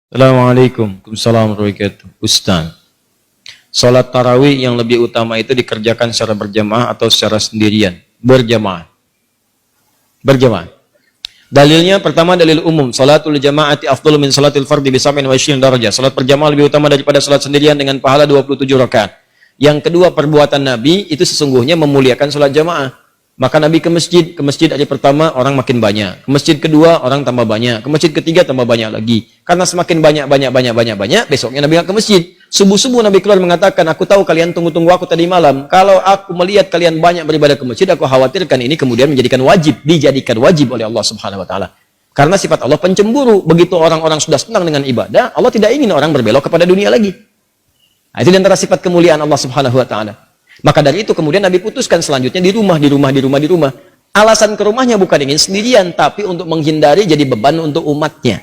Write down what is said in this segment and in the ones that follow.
Assalamualaikum warahmatullahi wabarakatuh. Ustaz, sholat tarawih yang lebih utama itu dikerjakan secara berjamaah atau secara sendirian? Berjamaah. Berjamaah. Dalilnya pertama dalil umum, salatul jamaati afdalu min salatil fardhi bi 27 darajah. Salat berjamaah lebih utama daripada salat sendirian dengan pahala 27 rakaat. Yang kedua, perbuatan Nabi itu sesungguhnya memuliakan salat jamaah. Maka Nabi ke masjid hari pertama orang makin banyak, ke masjid kedua orang tambah banyak, ke masjid ketiga tambah banyak lagi. Karena semakin banyak, besoknya Nabi nggak ke masjid. Subuh-subuh Nabi keluar mengatakan, aku tahu kalian tunggu-tunggu aku tadi malam. Kalau aku melihat kalian banyak beribadah ke masjid, aku khawatirkan ini kemudian dijadikan wajib oleh Allah Subhanahu Wa Taala. Karena sifat Allah pencemburu. Begitu orang-orang sudah senang dengan ibadah, Allah tidak ingin orang berbelok kepada dunia lagi. Nah, itu di antara sifat kemuliaan Allah Subhanahu Wa Taala. Maka dari itu kemudian Nabi putuskan selanjutnya di rumah. Alasan ke rumahnya bukan ingin sendirian, tapi untuk menghindari jadi beban untuk umatnya.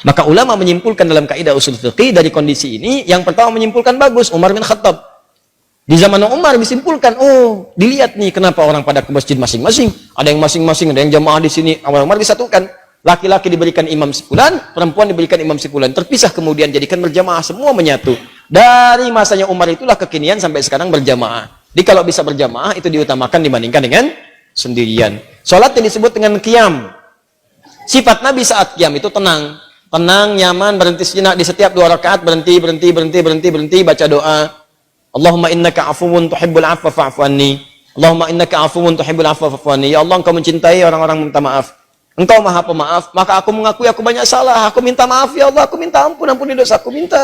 Maka ulama menyimpulkan dalam kaidah usul fiqih dari kondisi ini, yang pertama menyimpulkan bagus, Umar bin Khattab. Di zaman Umar disimpulkan, oh dilihat nih kenapa orang pada ke masjid masing-masing. Ada yang masing-masing, ada yang jamaah di sini. Awal Umar disatukan. Laki-laki diberikan imam sepulan, perempuan diberikan imam sepulan. Terpisah kemudian jadikan berjamaah, semua menyatu. Dari masanya Umar itulah kekinian sampai sekarang berjamaah. Jadi kalau bisa berjamaah itu diutamakan dibandingkan dengan sendirian. Salat yang disebut dengan qiyam. Sifat Nabi saat qiyam itu tenang. Tenang, nyaman, berhenti sejenak di setiap 2 rakaat, berhenti, baca doa. Allahumma innaka afuwun tuhibbul afwa fa'fu anni. Allahumma innaka afuwun tuhibbul afwa fa'fu anni. Ya Allah, Engkau mencintai orang-orang minta maaf. Engkau Maha Pemaaf, maka aku mengakui aku banyak salah. Aku minta maaf ya Allah, aku minta ampun, ampuni dosaku, minta.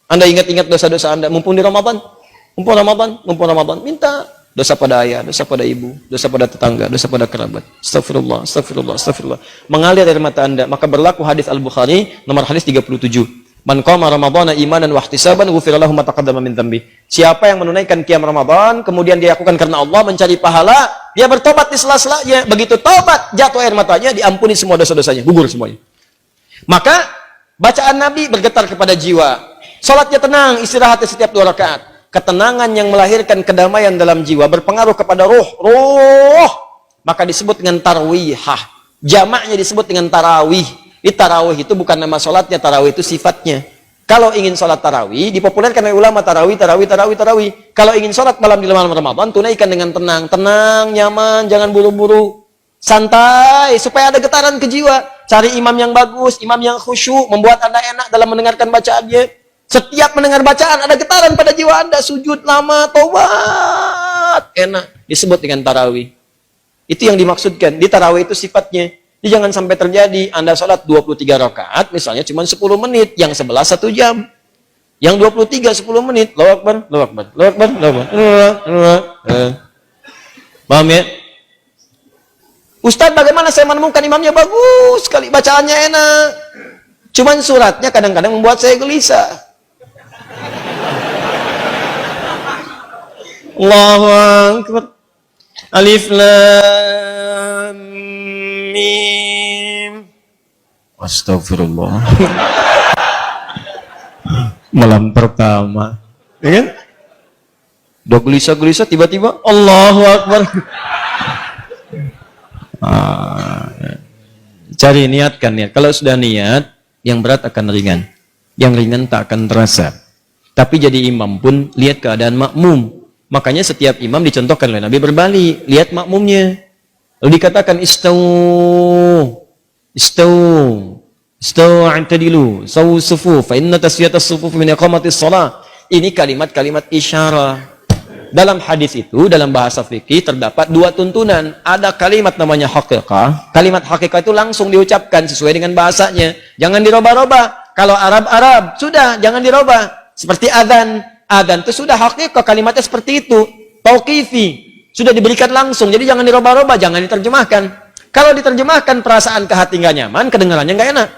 Anda ingat-ingat dosa-dosa Anda, mumpung Ramadan, minta. Dosa pada ayah, dosa pada ibu, dosa pada tetangga, dosa pada kerabat. Astagfirullah. Mengalir air mata Anda, maka berlaku hadis Al-Bukhari, nomor hadis 37. Man qama Ramadhana imanan wa ihtisaban ghufira lahu ma taqaddama min dhanbi. Siapa yang menunaikan qiyam Ramadan, kemudian dia lakukan karena Allah, mencari pahala, dia bertobat di sela-selanya. Begitu tobat, jatuh air matanya, diampuni semua dosa-dosanya, gugur semuanya. Maka bacaan Nabi bergetar kepada jiwa. Salatnya tenang, istirahatnya setiap 2 rakaat. Ketenangan yang melahirkan kedamaian dalam jiwa berpengaruh kepada ruh. Maka disebut dengan tarwihah. Jamaknya disebut dengan tarawih. Di tarawih itu bukan nama salatnya, tarawih itu sifatnya. Kalau ingin salat tarawih, dipopulerkan oleh ulama tarawih. Kalau ingin salat malam di malam Ramadan, tunaikan dengan tenang, nyaman, jangan buru-buru, santai, supaya ada getaran ke jiwa. Cari imam yang bagus, imam yang khusyuk, membuat Anda enak dalam mendengarkan bacaannya. Setiap mendengar bacaan ada getaran pada jiwa Anda, sujud lama, tobat, enak, disebut dengan tarawih. Itu yang dimaksudkan. Di tarawih itu sifatnya. Jadi jangan sampai terjadi Anda sholat 23 rakaat misalnya cuma 10 menit, yang 11 1 jam. Yang 23 10 menit. Allahu Akbar. Paham ya? Ustaz, bagaimana saya menemukan imamnya bagus sekali, bacaannya enak. Cuman suratnya kadang-kadang membuat saya gelisah. Allahu Akbar. Alif Lam Mim. Astagfirullah. Malam pertama, ya kan? Udah gelisah-gelisah, tiba-tiba Allahu Akbar. Cari niatkan niat. Kalau sudah niat, yang berat akan ringan, yang ringan tak akan terasa. Tapi jadi imam pun lihat keadaan makmum. Makanya setiap imam dicontohkan oleh Nabi berbalik, lihat makmumnya. Lalu dikatakan istau i'tadilu, sawu sufuf, fa inna taswiyatas sufuf min iqamatis shalah. Ini kalimat-kalimat isyarah. Dalam hadis itu, dalam bahasa fikih terdapat 2 tuntunan. Ada kalimat namanya haqiqah. Kalimat haqiqah itu langsung diucapkan sesuai dengan bahasanya. Jangan dirubah-rubah. Kalau Arab, sudah jangan dirubah. Seperti adzan. Adzan itu sudah haqiqah, kalimatnya seperti itu. Tauqifi, sudah diberikan langsung. Jadi jangan dirubah-rubah, jangan diterjemahkan. Kalau diterjemahkan perasaan ke hati nggak nyaman, kedengarannya nggak enak.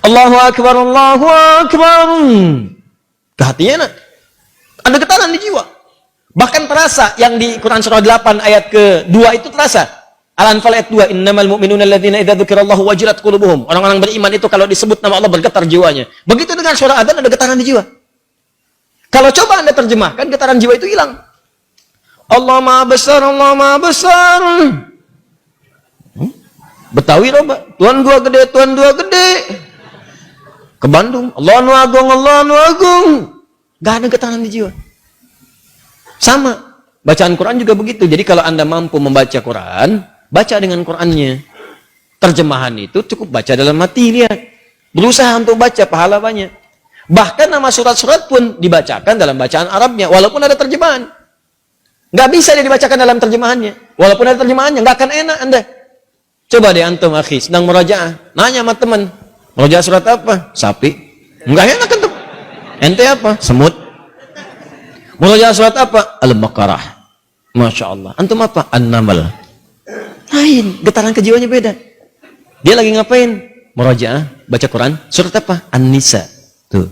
Allahu Akbar, Allahu Akbar. Ke hatinya enak. Ada getaran di jiwa. Bahkan terasa yang di Quran surah 8 ayat ke-2 itu terasa. Al-Anfal ayat 2, innamal mu'minuna alladzina idza dzukirallahu wajilat qulubuhum. Orang-orang beriman itu kalau disebut nama Allah bergetar jiwanya. Begitu dengan suara adzan ada getaran di jiwa. Kalau coba Anda terjemahkan, getaran jiwa itu hilang. Allah Maha Besar, Allah Maha Besar. Betawi roba, Tuhan gua gede, Tuhan gua gede. Ke Bandung, Allah nu agung, Allah nu agung. Gak ada getaran di jiwa. Sama, bacaan Quran juga begitu. Jadi kalau Anda mampu membaca Quran, baca dengan Qurannya. Terjemahan itu cukup baca dalam hati, lihat. Berusaha untuk baca, pahala banyak. Bahkan nama surat-surat pun dibacakan dalam bacaan Arabnya, walaupun ada terjemahan. Nggak bisa dia dibacakan dalam terjemahannya. Walaupun ada terjemahannya, nggak akan enak Anda. Coba deh antum, akhi, sedang murajaah. Nanya sama teman, murajaah surat apa? Sapi. Nggak enak kan tuh. Ente apa? Semut. Murajaah surat apa? Al-Baqarah. Masya Allah. Antum apa? An-Naml. Lain, getaran kejiwaannya beda. Dia lagi ngapain? Murajaah, baca Quran. Surat apa? An-Nisa. Tuh.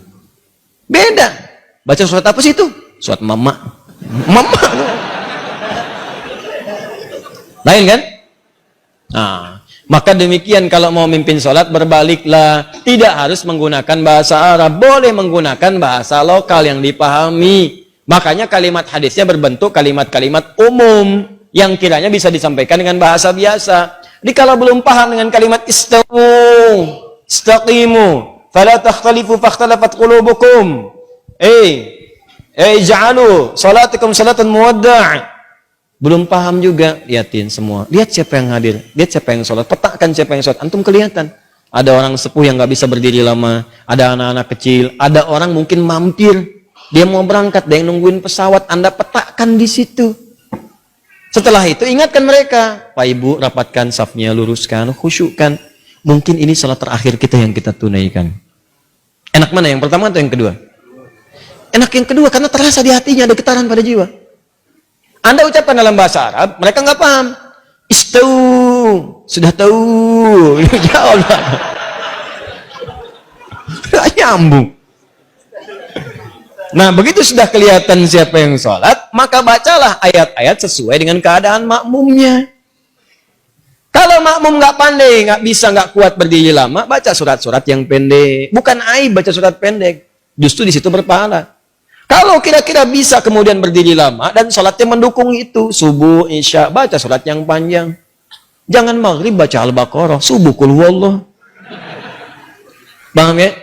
Beda. Baca surat apa sih itu? Surat Mama. Mama. Lain kan? Nah, maka demikian kalau mau mimpin sholat berbaliklah. Tidak harus menggunakan bahasa Arab. Boleh menggunakan bahasa lokal yang dipahami. Makanya kalimat hadisnya berbentuk kalimat-kalimat umum yang kiranya bisa disampaikan dengan bahasa biasa. Jadi kalau belum paham dengan kalimat istawu, istaqimu, fala takhtalifu fakhtalafat qulubukum. Ja'alu salatukum salatan muwadda'. Belum paham juga, lihatin semua. Lihat siapa yang hadir, lihat siapa yang sholat, petakan siapa yang sholat. Antum kelihatan. Ada orang sepuh yang nggak bisa berdiri lama, ada anak-anak kecil, ada orang mungkin mampir, dia mau berangkat, dia yang nungguin pesawat. Anda petakan di situ. Setelah itu ingatkan mereka, Pak Ibu rapatkan safnya, luruskan, khusyukkan. Mungkin ini sholat terakhir kita yang kita tunaikan. Enak mana, yang pertama atau yang kedua? Enak yang kedua karena terasa di hatinya ada getaran pada jiwa. Anda ucapkan dalam bahasa Arab, mereka nggak paham. Istau, sudah tahu. Ya Allah. Nggak nyambung. Nah, begitu sudah kelihatan siapa yang sholat, maka bacalah ayat-ayat sesuai dengan keadaan makmumnya. Kalau makmum nggak pandai, nggak bisa, nggak kuat berdiri lama, baca surat-surat yang pendek. Bukan aib baca surat pendek. Justru di situ berpahala. Kalau kira-kira bisa kemudian berdiri lama dan sholatnya mendukung itu, subuh, isya, baca surat yang panjang. Jangan maghrib baca Al-Baqarah, subuh kul huwallah. Paham ya?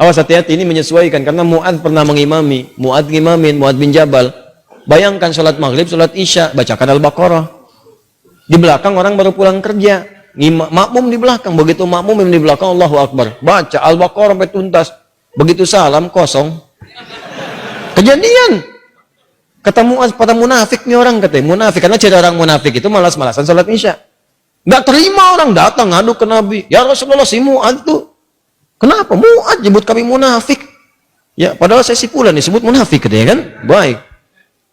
Awas hati-hati, ini menyesuaikan karena Mu'adz pernah mengimami, Mu'adz bin Jabal. Bayangkan sholat maghrib, sholat isya, bacakan Al-Baqarah. Di belakang orang baru pulang kerja, makmum di belakang, begitu makmum yang di belakang Allahu Akbar, baca Al-Baqarah sampai tuntas. Begitu salam kosong. Kejadian. Kata Mu'adz, pada munafik nih orang, katanya munafik karena ciri orang munafik itu malas-malasan sholat isya. Nggak terima orang datang ngadu ke Nabi. Ya Rasulullah, si Mu'adz tuh kenapa Mu'adz nyebut kami munafik? Ya, padahal saya si Fulan disebut munafik katanya kan? Baik.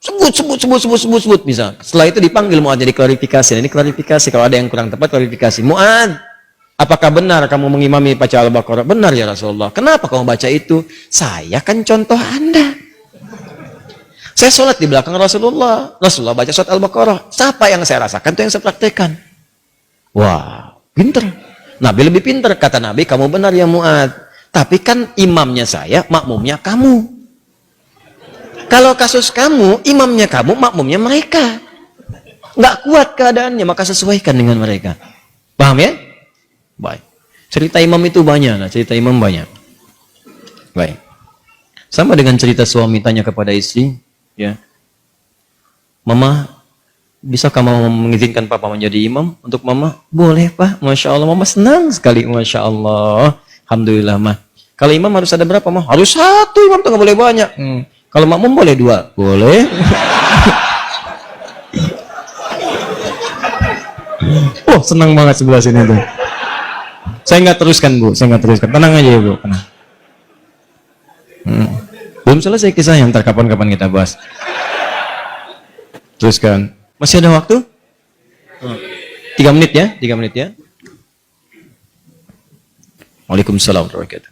Sebut bisa. Setelah itu dipanggil Mu'adz, jadi klarifikasi. Ini klarifikasi, kalau ada yang kurang tepat klarifikasi. Mu'adz, apakah benar kamu mengimami baca Al-Baqarah? Benar ya Rasulullah. Kenapa kamu baca itu? Saya kan contoh Anda. Saya sholat di belakang Rasulullah. Rasulullah baca surat Al-Baqarah. Siapa yang saya rasakan itu yang saya praktekkan. Wah, pinter. Nabi lebih pinter. Kata Nabi, kamu benar ya Mu'adz. Tapi kan imamnya saya, makmumnya kamu. Kalau kasus kamu, imamnya kamu, makmumnya mereka. Nggak kuat keadaannya, maka sesuaikan dengan mereka. Paham ya? Baik. Cerita imam itu banyak. Nah, cerita imam banyak. Baik. Sama dengan cerita suami tanya kepada istri, ya, Mama, bisa kamu mengizinkan Papa menjadi imam untuk Mama? Boleh Pak, Masya Allah, Mama senang sekali, Masya Allah, Alhamdulillah Mah. Kalau imam harus ada berapa Mah? Harus satu imam, tuh nggak boleh banyak. Kalau makmum boleh dua? Boleh. Oh, senang banget sebelah sini tuh. Saya nggak teruskan Bu, saya nggak teruskan. Tenang aja ya Bu, tenang. Belum selesai kisahnya, ntar kapan-kapan kita bahas. Teruskan. Masih ada waktu? 3 menit ya, 3 menit ya. Waalaikumsalam warahmatullahi wabarakatuh.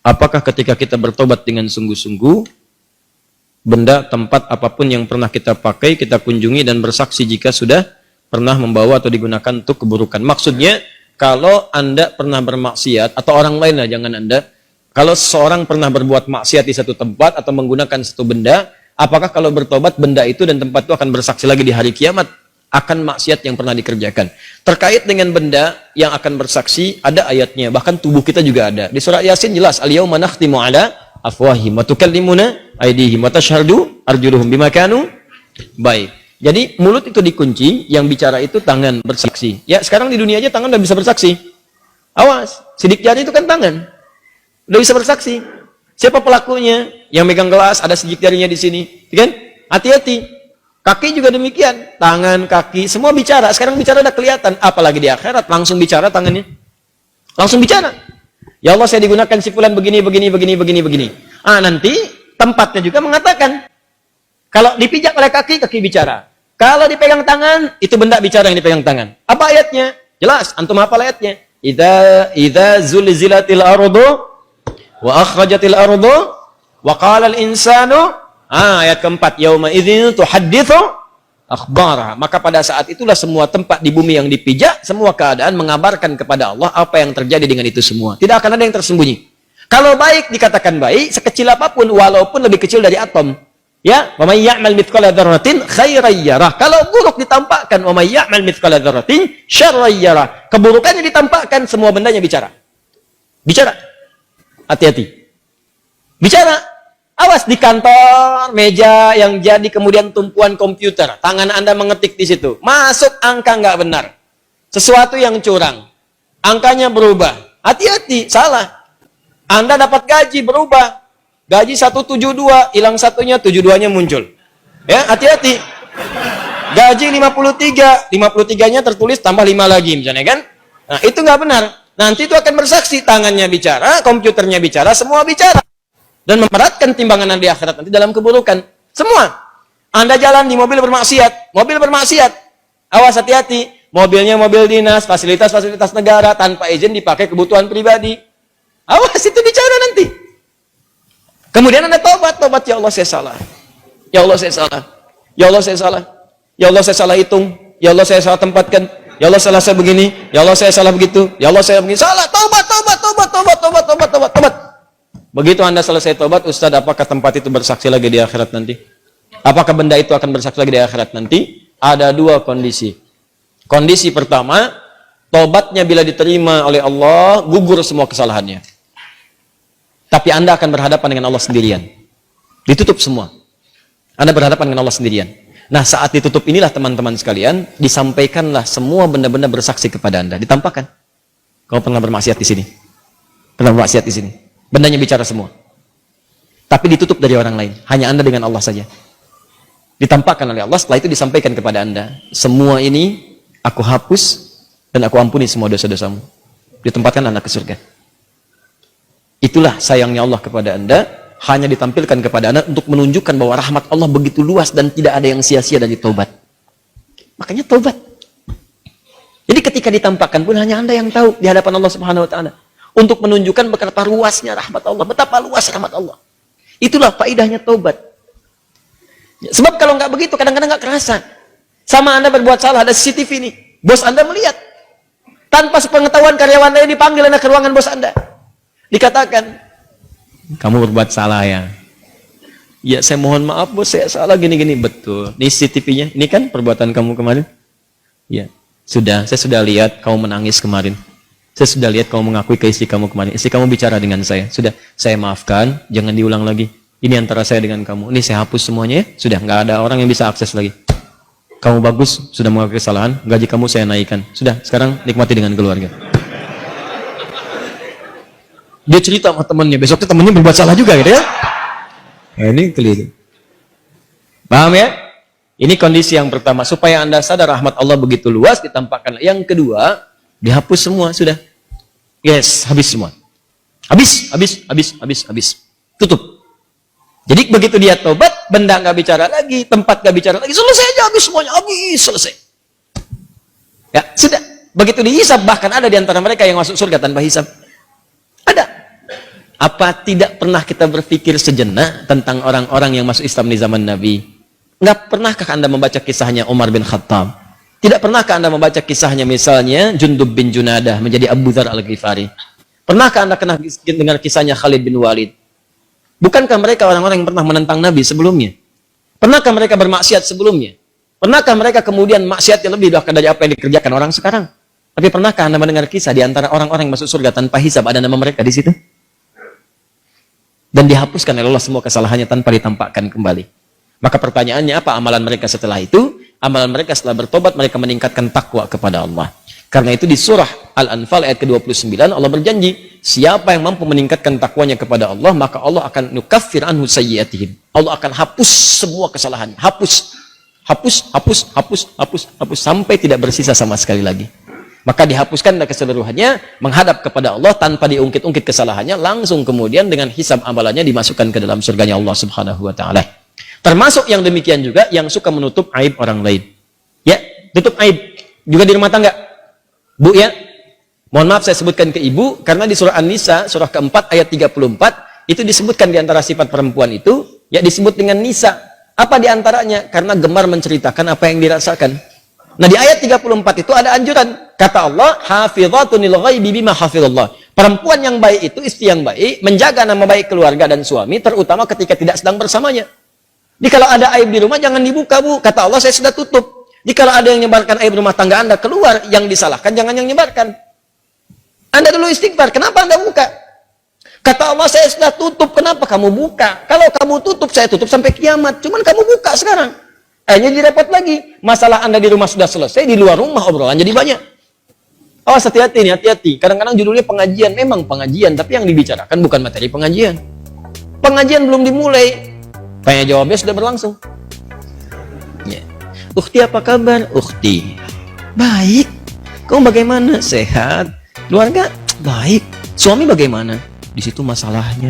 Apakah ketika kita bertobat dengan sungguh-sungguh, benda, tempat, apapun yang pernah kita pakai, kita kunjungi dan bersaksi jika sudah pernah membawa atau digunakan untuk keburukan? Maksudnya, kalau Anda pernah bermaksiat, atau orang lain lah, jangan Anda, kalau seseorang pernah berbuat maksiat di satu tempat atau menggunakan satu benda, apakah kalau bertobat benda itu dan tempat itu akan bersaksi lagi di hari kiamat? akan maksiat yang pernah dikerjakan. Terkait dengan benda yang akan bersaksi, ada ayatnya. Bahkan tubuh kita juga ada. Di surah Yasin jelas, al-yauma nakhtimu ala afwahim wa tukallimuna aydihim wa tashhadu arjuluhum bima kanu. Baik. Jadi mulut itu dikunci, yang bicara itu tangan bersaksi. Ya, sekarang di dunia aja tangan udah bisa bersaksi. Awas, sidik jari itu kan tangan. Udah bisa bersaksi. Siapa pelakunya? Yang megang gelas, ada sidik jarinya di sini. Kan? Hati-hati. Kaki juga demikian. Tangan, kaki, semua bicara. Sekarang bicara udah kelihatan. Apalagi di akhirat, langsung bicara tangannya. Langsung bicara. Ya Allah, saya digunakan si fulan begini. Nanti tempatnya juga mengatakan. Kalau dipijak oleh kaki, kaki bicara. Kalau dipegang tangan, itu benda bicara yang dipegang tangan. Apa ayatnya? Jelas, antum hafal ayatnya. Idza zulzilatil ardu wa akhrajatil ardu wa qala al insanu, ayat keempat, yauma idzin tuhadditsu akhbara. Maka pada saat itulah semua tempat di bumi yang dipijak, semua keadaan mengabarkan kepada Allah apa yang terjadi dengan itu semua. Tidak akan ada yang tersembunyi. Kalau baik dikatakan baik, sekecil apapun, walaupun lebih kecil dari atom. Ya, wa may ya'mal mithqala dzarratin khairan yarah. Kalau buruk ditampakkan, wa may ya'mal mithqala dzarratin syarran yarah. Keburukannya ditampakkan, semua bendanya bicara. Bicara. Hati-hati. Bicara. Awas di kantor, meja yang jadi kemudian tumpuan komputer. Tangan Anda mengetik di situ. Masuk angka nggak benar. Sesuatu yang curang. Angkanya berubah. Hati-hati, salah. Anda dapat gaji berubah. Gaji 172, hilang satunya, 72-nya muncul. Ya, hati-hati. Gaji 53, 53-nya tertulis tambah 5 lagi misalnya kan? Nah, itu nggak benar. Nanti itu akan bersaksi, tangannya bicara, komputernya bicara, semua bicara. Dan memberatkan timbangan di akhirat nanti dalam keburukan. Semua. Anda jalan di mobil bermaksiat. Awas, hati-hati. Mobilnya mobil dinas, fasilitas-fasilitas negara, tanpa izin dipakai kebutuhan pribadi. Awas, itu bicara nanti. Kemudian Anda tobat, ya Allah saya salah. Ya Allah saya salah. Ya Allah saya salah. Ya Allah saya salah hitung. Ya Allah saya salah tempatkan. Ya Allah salah saya begini. Ya Allah saya salah begitu. Ya Allah saya begini. Salah, tobat. Begitu Anda selesai tobat, Ustaz, apakah tempat itu bersaksi lagi di akhirat nanti? Apakah benda itu akan bersaksi lagi di akhirat nanti? Ada dua kondisi. Kondisi pertama, tobatnya bila diterima oleh Allah, gugur semua kesalahannya. Tapi Anda akan berhadapan dengan Allah sendirian. Ditutup semua. Anda berhadapan dengan Allah sendirian. Nah, saat ditutup inilah teman-teman sekalian, disampaikanlah semua benda-benda bersaksi kepada Anda. Ditampakkan. Kau pernah bermaksiat di sini. Pernah bermaksiat di sini. Bendanya bicara semua. Tapi ditutup dari orang lain. Hanya Anda dengan Allah saja. Ditampakkan oleh Allah, setelah itu disampaikan kepada Anda. Semua ini aku hapus dan aku ampuni semua dosa-dosamu. Ditempatkan Anda ke surga. Itulah sayangnya Allah kepada Anda, hanya ditampilkan kepada Anda untuk menunjukkan bahwa rahmat Allah begitu luas dan tidak ada yang sia-sia dari taubat. Makanya taubat. Jadi ketika ditampakkan pun hanya Anda yang tahu di hadapan Allah Subhanahu wa taala. Untuk menunjukkan betapa luasnya rahmat Allah, betapa luas rahmat Allah. Itulah faedahnya taubat. Sebab kalau nggak begitu kadang-kadang nggak kerasa. Sama Anda berbuat salah, ada CCTV nih. Bos Anda melihat. Tanpa sepengetahuan karyawan Anda dipanggil Anda ke ruangan bos Anda. Dikatakan, kamu berbuat salah ya. Ya, saya mohon maaf bos, saya salah gini-gini. Betul. Ini CCTV-nya. Ini kan perbuatan kamu kemarin. Ya, sudah. Saya sudah lihat kamu menangis kemarin. Saya sudah lihat kamu mengakui ke istri kamu kemarin. Istri kamu bicara dengan saya. Sudah, saya maafkan. Jangan diulang lagi. Ini antara saya dengan kamu. Ini saya hapus semuanya ya. Sudah, nggak ada orang yang bisa akses lagi. Kamu bagus, sudah mengakui kesalahan. Gaji kamu saya naikkan. Sudah, sekarang nikmati dengan keluarga. Dia cerita sama temannya, besoknya temannya berbuat salah juga gitu ya. Ini keliru. Paham ya? Ini kondisi yang pertama, supaya Anda sadar rahmat Allah begitu luas, ditampakkan. Yang kedua, dihapus semua, sudah. Yes, habis semua. Habis. Tutup. Jadi begitu dia tobat, benda nggak bicara lagi, tempat nggak bicara lagi, selesai aja, habis semuanya, habis, selesai. Ya, sudah. Begitu dihisab, bahkan ada di antara mereka yang masuk surga tanpa hisab. Ada. Apa tidak pernah kita berpikir sejenak tentang orang-orang yang masuk Islam di zaman Nabi? Nggak pernahkah Anda membaca kisahnya Umar bin Khattab? Tidak pernahkah Anda membaca kisahnya misalnya Jundub bin Junadah menjadi Abu Dzar Al-Ghifari? Pernahkah Anda pernah dengar kisahnya Khalid bin Walid? Bukankah mereka orang-orang yang pernah menentang Nabi sebelumnya? Pernahkah mereka bermaksiat sebelumnya? Pernahkah mereka kemudian maksiatnya lebih dari apa yang dikerjakan orang sekarang? Tapi pernahkah Anda mendengar kisah di antara orang-orang yang masuk surga tanpa hisab ada nama mereka di situ? Dan dihapuskan oleh Allah semua kesalahannya tanpa ditampakkan kembali. Maka pertanyaannya apa amalan mereka setelah itu? Amalan mereka setelah bertobat, mereka meningkatkan takwa kepada Allah. Karena itu di surah Al-Anfal ayat ke-29 Allah berjanji, siapa yang mampu meningkatkan takwanya kepada Allah, maka Allah akan nukaffir anhu sayyiatihim. Allah akan hapus semua kesalahannya. Hapus sampai tidak bersisa sama sekali lagi. Maka dihapuskan keseluruhannya, menghadap kepada Allah tanpa diungkit-ungkit kesalahannya, langsung kemudian dengan hisab amalannya dimasukkan ke dalam surganya Allah Subhanahu wa taala. Termasuk yang demikian juga yang suka menutup aib orang lain. Ya, tutup aib juga di rumah tangga. Bu ya, mohon maaf saya sebutkan ke ibu karena di surah An-Nisa surah keempat ayat 34 itu disebutkan di antara sifat perempuan itu ya disebut dengan nisa. Apa di antaranya? Karena gemar menceritakan apa yang dirasakan. Nah, di ayat 34 itu ada anjuran. Kata Allah, hafizatun lil ghaibi bima hafizallah. Perempuan yang baik itu, istri yang baik, menjaga nama baik keluarga dan suami, terutama ketika tidak sedang bersamanya. Jadi kalau ada aib di rumah, jangan dibuka, Bu. Kata Allah, saya sudah tutup. Jadi kalau ada yang menyebarkan aib rumah tangga Anda keluar, yang disalahkan, jangan yang menyebarkan. Anda dulu istighfar, kenapa Anda buka? Kata Allah, saya sudah tutup, kenapa kamu buka? Kalau kamu tutup, saya tutup sampai kiamat. Cuman kamu buka sekarang. Akhirnya direpot lagi. Masalah Anda di rumah sudah selesai, di luar rumah obrolan jadi banyak. Oh, hati-hati nih, hati-hati. Kadang-kadang judulnya pengajian, memang pengajian, tapi yang dibicarakan bukan materi pengajian. Pengajian belum dimulai, tanya jawabnya sudah berlangsung. Ya. Ukhti apa kabar? Ukhti. Baik. Kamu bagaimana? Sehat. Keluarga? Baik. Suami bagaimana? Di situ masalahnya.